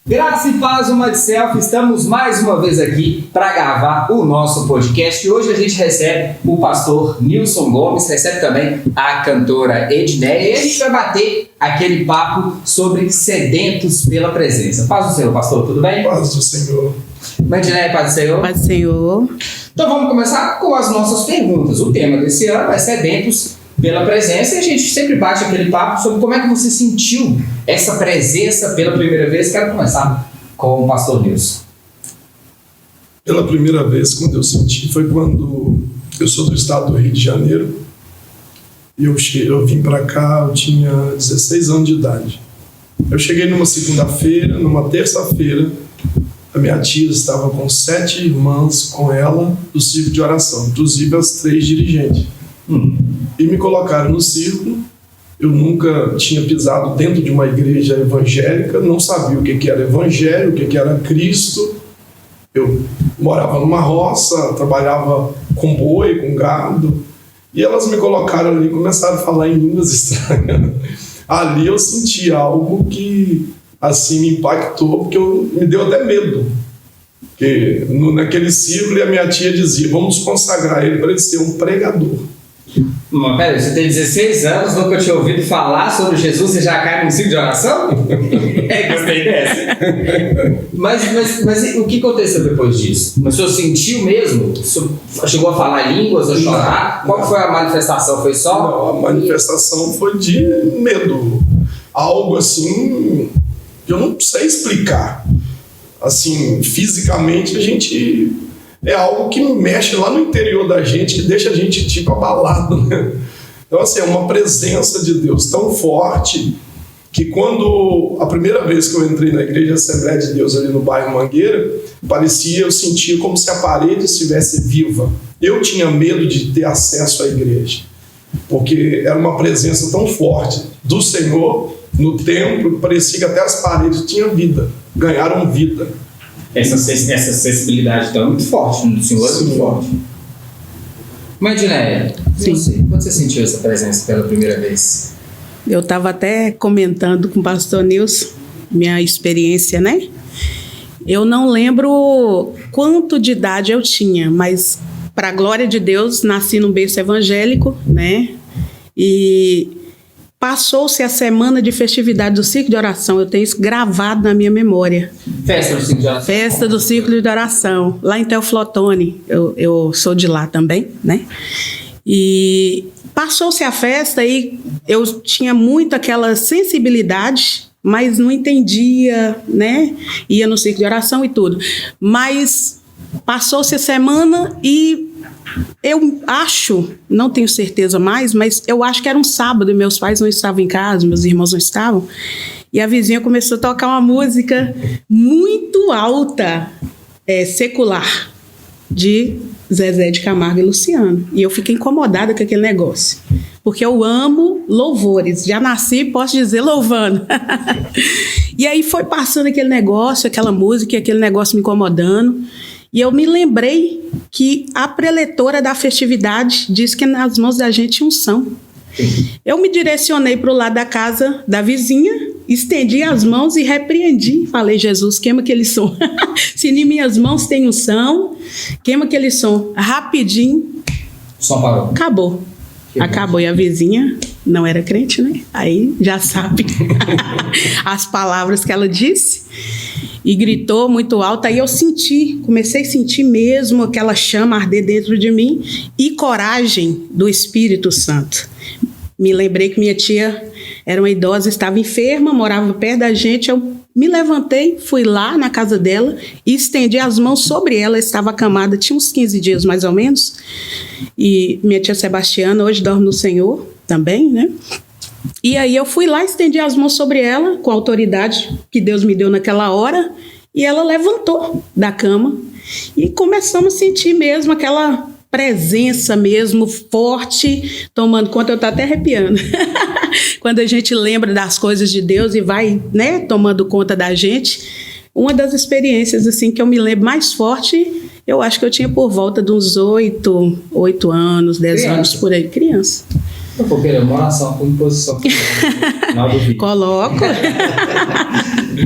Graça e paz, uma de selfie, estamos mais uma vez aqui para gravar o nosso podcast. E hoje a gente recebe o pastor Nilson Gomes, recebe também a cantora Edneia, e a gente vai bater aquele papo sobre sedentos pela presença. Paz do Senhor, pastor, tudo bem? Paz do Senhor. Edneia, paz do Senhor? Paz do Senhor. Então vamos começar com as nossas perguntas. O tema desse ano é sedentos pela presença, e a gente sempre bate aquele papo sobre como é que você sentiu essa presença pela primeira vez. Quero começar com o pastor Nilson. Pela primeira vez, quando eu senti, foi quando eu sou do estado do Rio de Janeiro, e eu vim para cá, eu tinha 16 anos de idade. Eu cheguei numa segunda-feira, numa terça-feira, a minha tia estava com 7 irmãs com ela do círculo de oração, inclusive as 3 dirigentes. E me colocaram no círculo. Eu nunca tinha pisado dentro de uma igreja evangélica, não sabia o que era evangelho, o que era Cristo. Eu morava numa roça, trabalhava com boi, com gado, e elas me colocaram ali e começaram a falar em línguas estranhas. Ali eu senti algo que assim me impactou, porque me deu até medo. Porque naquele círculo a minha tia dizia: vamos consagrar ele para ele ser um pregador. Mas peraí, você tem 16 anos, nunca tinha ouvido falar sobre Jesus e já cai num ciclo de oração? Gostei dessa. Mas o que aconteceu depois disso? Mas o senhor sentiu mesmo? O senhor chegou a falar línguas, a chorar? Qual foi a manifestação? Foi só? Não, a manifestação foi de medo. Algo assim que eu não sei explicar. Assim, fisicamente a gente... é algo que mexe lá no interior da gente, que deixa a gente tipo abalado, né? Então assim, é uma presença de Deus tão forte que quando a primeira vez que eu entrei na igreja Assembleia de Deus ali no bairro Mangueira, eu sentia como se a parede estivesse viva. Eu tinha medo de ter acesso à igreja, porque era uma presença tão forte do Senhor no templo, que parecia que até as paredes tinham vida, ganharam vida. Essa sensibilidade então é muito forte no Senhor, é muito forte. Mas, Edneia, quando você sentiu essa presença pela primeira vez? Eu estava até comentando com o pastor Nilson minha experiência, né? Eu não lembro quanto de idade eu tinha, mas, para a glória de Deus, nasci num berço evangélico, né? E passou-se a semana de festividade do ciclo de oração. Eu tenho isso gravado na minha memória. Festa do ciclo de oração. Festa do ciclo de oração, lá em Teoflotone. Eu sou de lá também, né? E passou-se a festa e eu tinha muito aquela sensibilidade, mas não entendia, né? Ia no ciclo de oração e tudo. Mas passou-se a semana e eu acho, não tenho certeza mais, mas eu acho que era um sábado e meus pais não estavam em casa, meus irmãos não estavam, e a vizinha começou a tocar uma música muito alta, secular, de Zezé de Camargo e Luciano, e eu fiquei incomodada com aquele negócio, porque eu amo louvores, já nasci, posso dizer, louvando. E aí foi passando aquele negócio, aquela música, e aquele negócio me incomodando. E eu me lembrei que a preletora da festividade disse que nas mãos da gente unção. Eu me direcionei para o lado da casa da vizinha, estendi as mãos e repreendi. Falei: Jesus, queima aquele som. Se em minhas mãos tem unção, queima aquele som. Rapidinho. O som parou. Acabou. Acabou. E a vizinha não era crente, né? Aí já sabe as palavras que ela disse. E gritou muito alto, aí eu comecei a sentir mesmo aquela chama arder dentro de mim e coragem do Espírito Santo. Me lembrei que minha tia era uma idosa, estava enferma, morava perto da gente, eu me levantei, fui lá na casa dela e estendi as mãos sobre ela, estava acamada, tinha uns 15 dias mais ou menos, e minha tia Sebastiana hoje dorme no Senhor também, né? E aí eu fui lá, estendi as mãos sobre ela, com a autoridade que Deus me deu naquela hora, e ela levantou da cama, e começamos a sentir mesmo aquela presença mesmo forte, tomando conta. Eu estou até arrepiando. Quando a gente lembra das coisas de Deus e vai, né, tomando conta da gente, uma das experiências assim, que eu me lembro mais forte, eu acho que eu tinha por volta de uns 8 anos, 10 anos, por aí, criança. Eu vou querer uma oração com imposição. Coloco.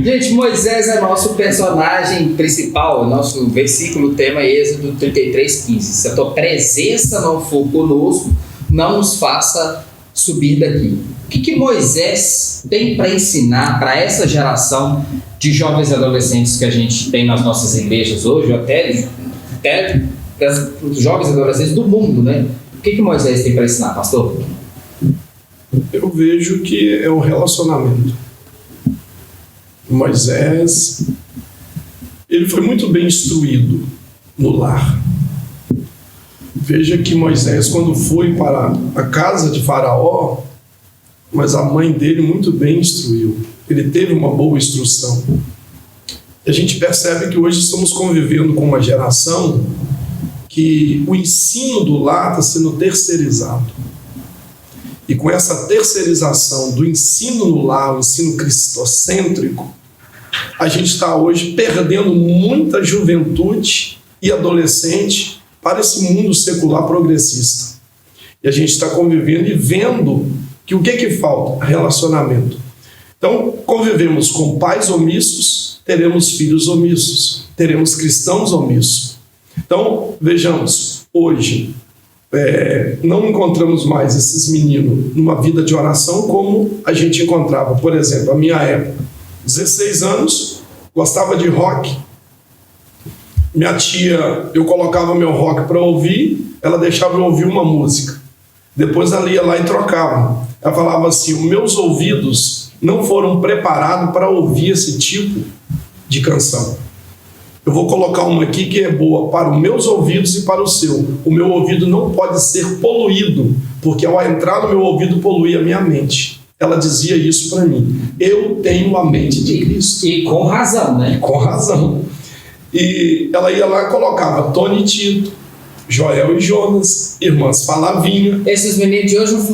Gente, Moisés é nosso personagem principal, nosso versículo tema é Êxodo 33:15. Se a tua presença não for conosco, não nos faça subir daqui. O que Moisés tem para ensinar para essa geração de jovens e adolescentes que a gente tem nas nossas igrejas hoje, até dos jovens e adolescentes do mundo, né? O que Moisés tem para ensinar, pastor? Eu vejo que é o relacionamento. Moisés, ele foi muito bem instruído no lar. Veja que Moisés, quando foi para a casa de Faraó, mas a mãe dele muito bem instruiu. Ele teve uma boa instrução. E a gente percebe que hoje estamos convivendo com uma geração que o ensino do lar está sendo terceirizado. E com essa terceirização do ensino no lar, o ensino cristocêntrico, a gente está hoje perdendo muita juventude e adolescente para esse mundo secular progressista. E a gente está convivendo e vendo que o que falta? Relacionamento. Então, convivemos com pais omissos, teremos filhos omissos, teremos cristãos omissos. Então, vejamos, hoje, não encontramos mais esses meninos numa vida de oração como a gente encontrava. Por exemplo, a minha época, 16 anos, gostava de rock. Minha tia, eu colocava meu rock para ouvir, ela deixava eu ouvir uma música. Depois ela ia lá e trocava. Ela falava assim, os meus ouvidos não foram preparados para ouvir esse tipo de canção. Eu vou colocar uma aqui que é boa para os meus ouvidos e para o seu. O meu ouvido não pode ser poluído, porque ao entrar no meu ouvido polui a minha mente. Ela dizia isso para mim. Eu tenho a mente de Cristo. E com razão, né? Com razão. E ela ia lá e colocava Tony e Tito, Joel e Jonas, Irmãs Falavinha. Esses meninos de hoje não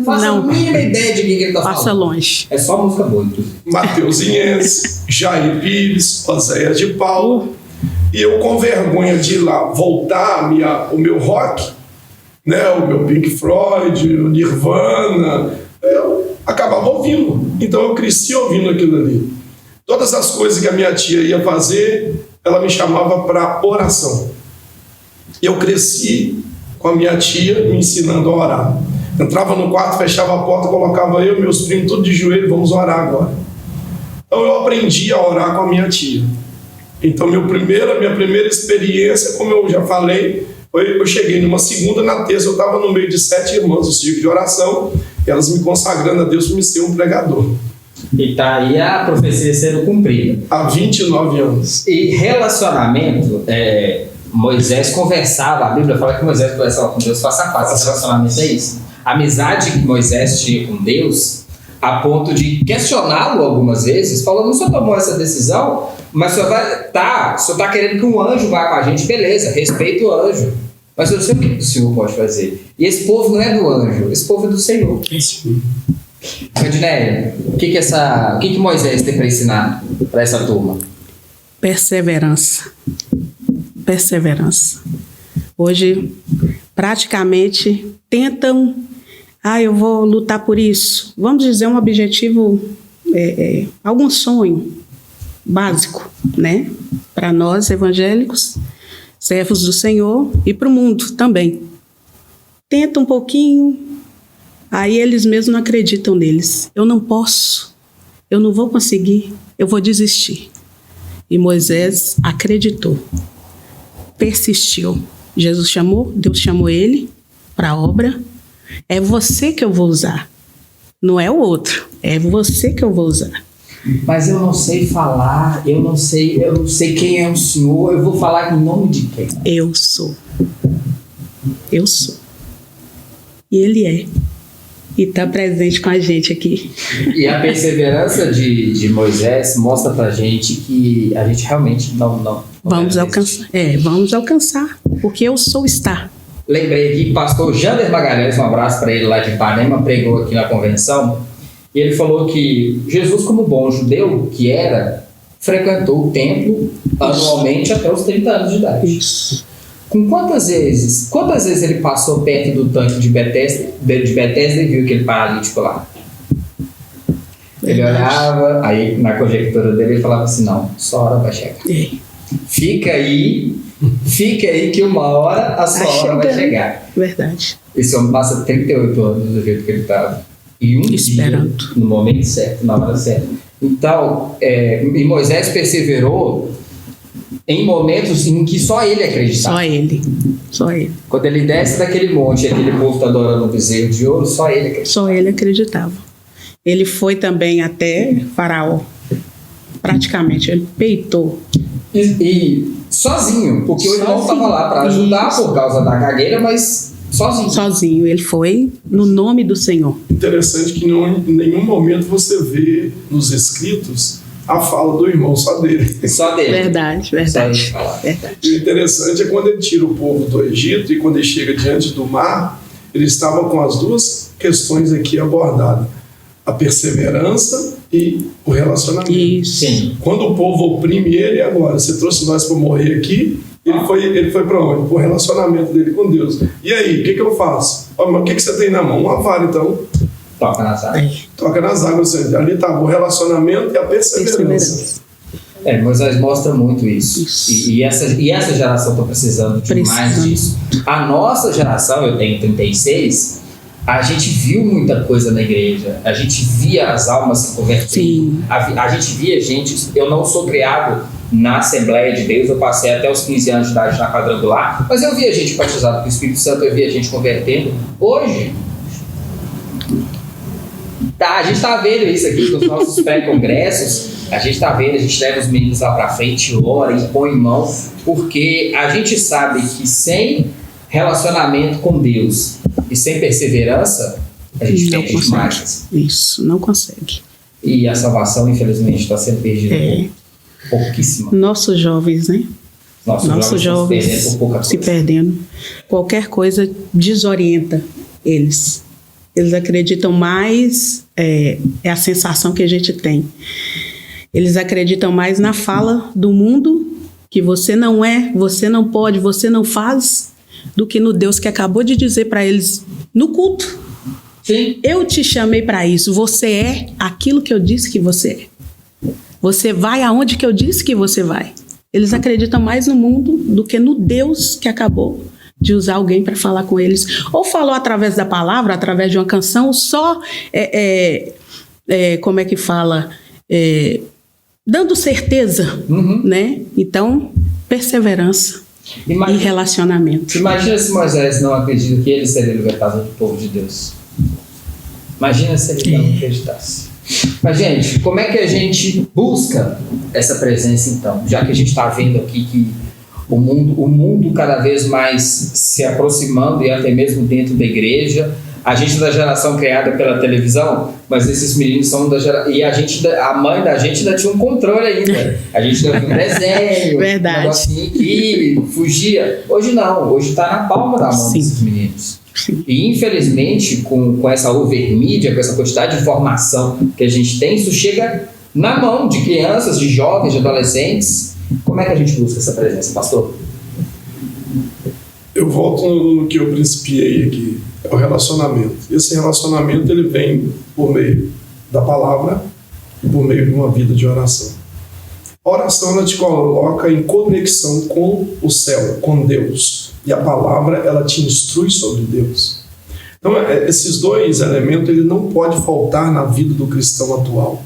fazem a mínima ideia de quem ele está falando. Passa longe. É só música boa, inclusive. Mateus Inhense, Jair Pires, Oséias de Paulo. E eu, com vergonha de ir lá voltar o meu rock, né, o meu Pink Floyd, o Nirvana, eu acabava ouvindo. Então eu cresci ouvindo aquilo ali. Todas as coisas que a minha tia ia fazer, ela me chamava para oração. Eu cresci com a minha tia me ensinando a orar. Entrava no quarto, fechava a porta, colocava eu e meus primos tudo de joelho, vamos orar agora. Então eu aprendi a orar com a minha tia. Então minha primeira experiência, como eu já falei, foi, eu cheguei numa segunda, na terça eu estava no meio de 7 irmãs do círculo de oração, e elas me consagrando a Deus para me ser um pregador. E tá aí a profecia sendo cumprida. Há 29 anos. E relacionamento, Moisés conversava, a Bíblia fala que Moisés conversava com Deus face a face. Relacionamento é isso. A amizade que Moisés tinha com Deus, a ponto de questioná-lo algumas vezes, falando, o senhor tomou essa decisão, mas o senhor está querendo que um anjo vá com a gente, beleza, respeita o anjo. Mas eu não sei o que o senhor pode fazer. E esse povo não é do anjo, esse povo é do Senhor. Sim. Radinéia, o que Moisés tem para ensinar para essa turma? Perseverança. Perseverança. Hoje, praticamente, tentam... eu vou lutar por isso. Vamos dizer um objetivo, algum sonho básico, né? Para nós, evangélicos, servos do Senhor, e para o mundo também. Tenta um pouquinho, aí eles mesmos não acreditam neles. Eu não posso, eu não vou conseguir, eu vou desistir. E Moisés acreditou, persistiu. Jesus chamou, Deus chamou ele para a obra. É você que eu vou usar, não é o outro, é você que eu vou usar. Mas eu não sei falar, eu não sei quem é o Senhor, eu vou falar em nome de quem? Eu sou. E Ele é. E está presente com a gente aqui. E a perseverança de Moisés mostra pra gente que a gente realmente não vamos alcançar. Vamos alcançar, porque eu sou está. Lembrei aqui que o pastor Jander Magalhães, um abraço para ele lá de Ipanema, pregou aqui na convenção, e ele falou que Jesus, como bom judeu que era, frequentou o templo anualmente até os 30 anos de idade. Isso. Com quantas vezes ele passou perto do tanque de Betesda e viu aquele paralítico lá? Ele olhava, aí na conjectura dele ele falava assim, não, sua hora vai chegar. Fica aí que uma hora a sua hora vai chegar. Verdade. Esse homem passa 38 anos do jeito que ele estava. E esperando. Dia, no momento certo, na hora certa. Então, e Moisés perseverou em momentos em que só ele acreditava. Só ele. Quando ele desce daquele monte e aquele povo está adorando um bezerro de ouro, só ele acreditava. Só ele acreditava. Ele foi também até Faraó. Praticamente, ele peitou. E sozinho, porque o irmão estava lá para ajudar por causa da gagueira, mas sozinho. Ele foi no nome do Senhor. Interessante que em nenhum momento você vê nos escritos a fala do irmão, só dele. Só dele. Verdade. E o interessante é quando ele tira o povo do Egito e quando ele chega diante do mar, ele estava com as duas questões aqui abordadas. A perseverança e o relacionamento. Isso. Sim. Quando o povo oprime ele, agora, você trouxe nós para morrer aqui, ele foi para onde? Para o relacionamento dele com Deus. E aí, o que eu faço? Mas o que você tem na mão? Uma vara, então. Toca nas águas. Toca nas águas. Ali estava o relacionamento e a perseverança. Moisés mostra muito isso. E essa geração está precisando de mais disso. A nossa geração, eu tenho 36, a gente viu muita coisa na igreja. A gente via as almas se convertendo. A gente via gente... Eu não sou criado na Assembleia de Deus, eu passei até os 15 anos de idade na quadrangular, mas eu via gente batizada com o Espírito Santo, eu via gente convertendo. Hoje, a gente está vendo isso aqui nos nossos pré-congressos, a gente está vendo, a gente leva os meninos lá para frente, ora e põe mão, porque a gente sabe que sem relacionamento com Deus e sem perseverança, a gente não perde demais. Isso, não consegue. E a salvação, infelizmente, está sendo perdida. Pouquíssima. Nossos jovens, né? Nossos jovens se perdendo. Qualquer coisa desorienta eles. Eles acreditam mais, é a sensação que a gente tem. Eles acreditam mais na fala do mundo, que você não é, você não pode, você não faz, do que no Deus que acabou de dizer para eles no culto. Sim. Eu te chamei para isso, você é aquilo que eu disse que você é. Você vai aonde que eu disse que você vai. Eles acreditam mais no mundo do que no Deus que acabou de usar alguém para falar com eles. Ou falou através da palavra, através de uma canção, só, como é que fala? Dando certeza, né? Então, perseverança e relacionamento. Imagina se Moisés não acredita que ele seria libertado do povo de Deus. Imagina se ele não acreditasse. Mas, gente, como é que a gente busca essa presença, então? Já que a gente está vendo aqui que o mundo cada vez mais se aproximando e até mesmo dentro da igreja. A gente é da geração criada pela televisão, mas esses meninos são da geração... E a mãe da gente ainda tinha um controle ainda. A gente ainda tinha um desenho, verdade. Um negocinho que fugia. Hoje não, hoje está na palma da mão desses meninos. E infelizmente, com essa overmídia, com essa quantidade de informação que a gente tem, isso chega na mão de crianças, de jovens, de adolescentes. Como é que a gente busca essa presença, pastor? Eu volto no que eu principiei aqui, é o relacionamento. Esse relacionamento ele vem por meio da palavra e por meio de uma vida de oração. A oração ela te coloca em conexão com o céu, com Deus. E a palavra ela te instrui sobre Deus. Então esses dois elementos ele não pode faltar na vida do cristão atual.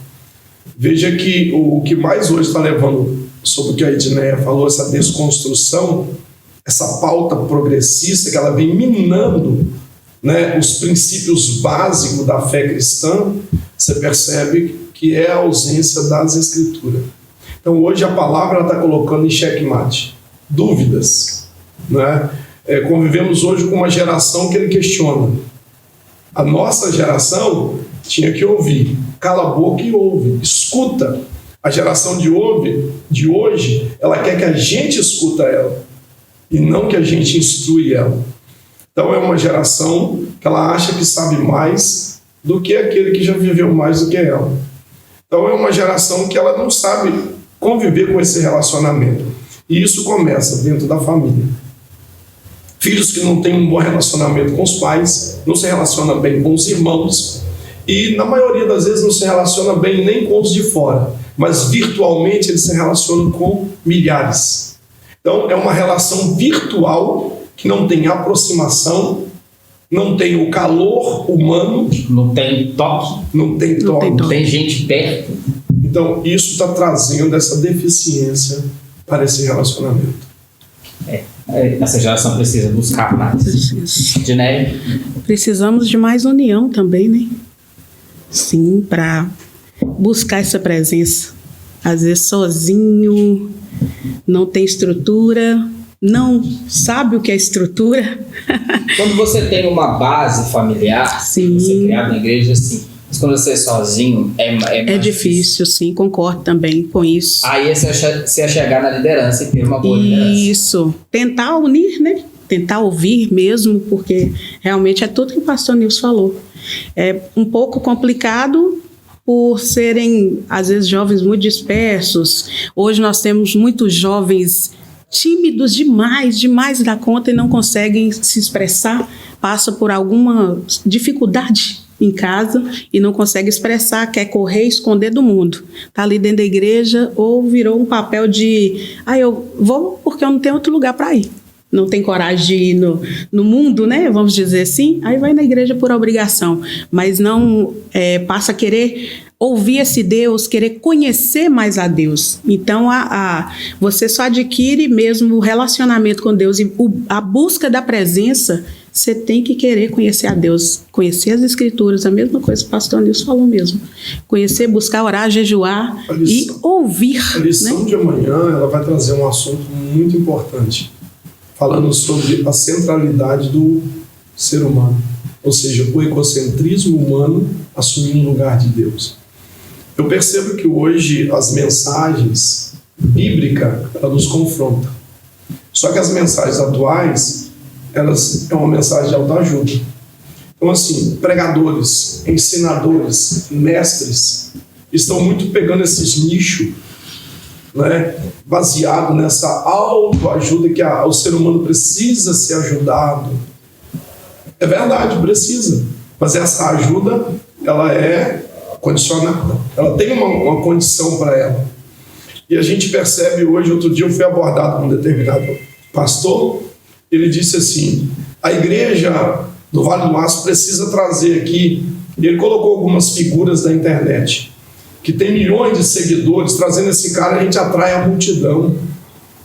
Veja que o que mais hoje está levando, sobre o que a Edneia falou, essa desconstrução, essa pauta progressista que ela vem minando, né, os princípios básicos da fé cristã, você percebe que é a ausência das escrituras. Então hoje a palavra está colocando em xeque-mate dúvidas, né? Convivemos hoje com uma geração que ele questiona. A nossa geração tinha que ouvir, cala a boca e ouve, escuta. A geração de hoje, ela quer que a gente escuta ela e não que a gente instrui ela. Então é uma geração que ela acha que sabe mais do que aquele que já viveu mais do que ela. Então é uma geração que ela não sabe conviver com esse relacionamento. E isso começa dentro da família. Filhos que não têm um bom relacionamento com os pais, não se relacionam bem com os irmãos, e na maioria das vezes não se relaciona bem nem com os de fora, mas virtualmente ele se relaciona com milhares. Então é uma relação virtual que não tem aproximação, não tem o calor humano, Não tem toque, não tem toque. não tem gente perto. Então isso está trazendo essa deficiência para esse relacionamento. Essa geração precisa buscar mais. Diné, Precisamos de mais união também, né? Sim, para buscar essa presença. Às vezes sozinho, não tem estrutura, não sabe o que é estrutura. quando você tem uma base familiar, Sim. você é criado na igreja, sim. Mas quando você é sozinho, é mais difícil, sim, concordo também com isso. Aí você é chegar na liderança e ter uma boa liderança. Isso. Tentar unir, né? Tentar ouvir mesmo, porque realmente é tudo que o pastor Nilson falou. É um pouco complicado por serem, às vezes, jovens muito dispersos. Hoje nós temos muitos jovens tímidos demais da conta e não conseguem se expressar, passa por alguma dificuldade em casa e não consegue expressar, quer correr e esconder do mundo. Está ali dentro da igreja ou virou um papel de eu vou porque eu não tenho outro lugar para ir. Não tem coragem de ir no mundo, né? Vamos dizer assim. Aí vai na igreja por obrigação, mas não passa a querer ouvir esse Deus, querer conhecer mais a Deus. Então, você só adquire mesmo o relacionamento com Deus e a busca da presença. Você tem que querer conhecer a Deus, conhecer as Escrituras, a mesma coisa que o pastor Nilson falou mesmo. Conhecer, buscar, orar, jejuar e ouvir. A lição, né, de amanhã ela vai trazer um assunto muito importante, falando sobre a centralidade do ser humano, ou seja, o egocentrismo humano assumindo o lugar de Deus. Eu percebo que hoje as mensagens bíblicas elas nos confrontam. Só que as mensagens atuais elas é uma mensagem de autoajuda. Então, assim, pregadores, ensinadores, mestres estão muito pegando esses nichos, né, baseado nessa autoajuda que o ser humano precisa ser ajudado. É verdade, precisa. Mas essa ajuda, ela é condicionada. Ela tem uma condição para ela. E a gente percebe hoje, outro dia eu fui abordado por um determinado pastor. Ele disse assim, a igreja do Vale do Aço precisa trazer aqui, e ele colocou algumas figuras da internet, que tem milhões de seguidores, trazendo esse cara a gente atrai a multidão.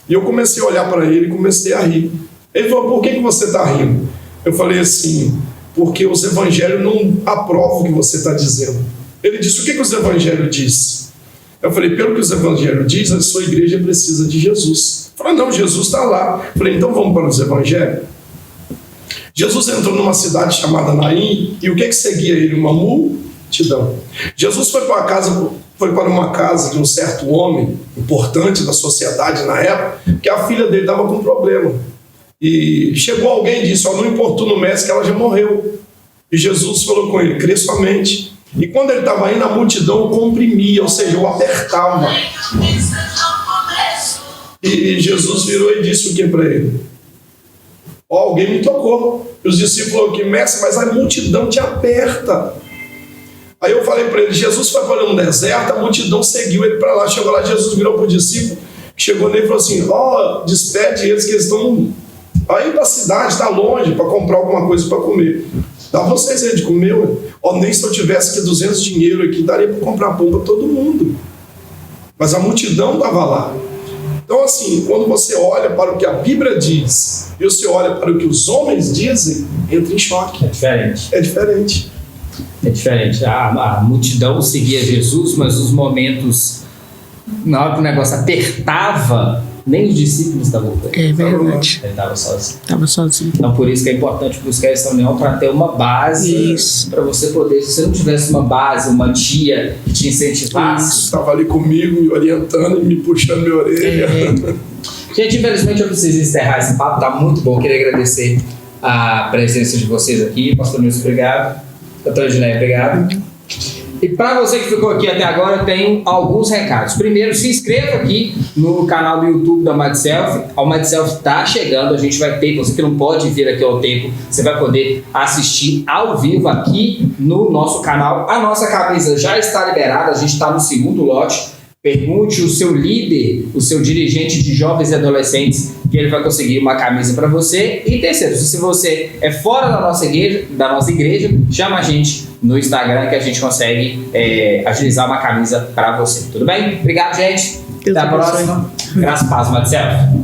E eu comecei a olhar para ele e comecei a rir. Ele falou, por que você está rindo? Eu falei assim, porque os evangelhos não aprovam o que você está dizendo. Ele disse, o que os evangelhos dizem? Eu falei, pelo que os evangelhos dizem, a sua igreja precisa de Jesus. Eu falei, não, Jesus está lá. Eu falei, então vamos para os evangelhos? Jesus entrou numa cidade chamada Naim, e o que seguia ele? Uma multidão. Jesus foi para uma casa de um certo homem, importante da sociedade na época, que a filha dele estava com problema. E chegou alguém e disse, não importuna o mestre que ela já morreu. E Jesus falou com ele, crê somente. E quando ele estava indo, a multidão o comprimia, ou seja, o apertava. E Jesus virou e disse o que para ele? Alguém me tocou. E os discípulos falaram que, mestre, mas a multidão te aperta. Aí eu falei para ele, Jesus foi para um deserto, a multidão seguiu ele para lá. Chegou lá, Jesus virou para o discípulo, chegou nele e falou assim, despede eles que eles estão aí para a cidade, está longe, para comprar alguma coisa para comer. Dá vocês aí de comer, nem se eu tivesse aqui 200 dinheiro aqui, daria para comprar pão para todo mundo. Mas a multidão estava lá. Então, assim, quando você olha para o que a Bíblia diz e você olha para o que os homens dizem, entra em choque. É diferente. É diferente. É diferente. A multidão seguia Jesus, mas os momentos, na hora que o negócio apertava, nem os discípulos estavam com ele. É verdade. Ele estava sozinho. Estava sozinho. Então, por isso que é importante buscar essa união para ter uma base, para você poder, se você não tivesse uma base, uma tia que te incentivasse. Estava ali comigo, me orientando e me puxando minha orelha. Gente, infelizmente eu preciso encerrar esse papo, tá muito bom. Queria agradecer a presença de vocês aqui. Pastor Nilson, obrigado. Doutora Ginéia, obrigado. E para você que ficou aqui até agora, eu tenho alguns recados. Primeiro, se inscreva aqui no canal do YouTube da Almighty Self. A Almighty Self está chegando, a gente vai ter, você que não pode vir aqui ao tempo, você vai poder assistir ao vivo aqui no nosso canal. A nossa camisa já está liberada, a gente está no segundo lote. Pergunte o seu líder, o seu dirigente de jovens e adolescentes, que ele vai conseguir uma camisa para você. E terceiro, se você é fora da nossa igreja, chama a gente no Instagram que a gente consegue agilizar uma camisa para você. Tudo bem? Obrigado, gente. Até a próxima. Graças a Deus, Almighty Self.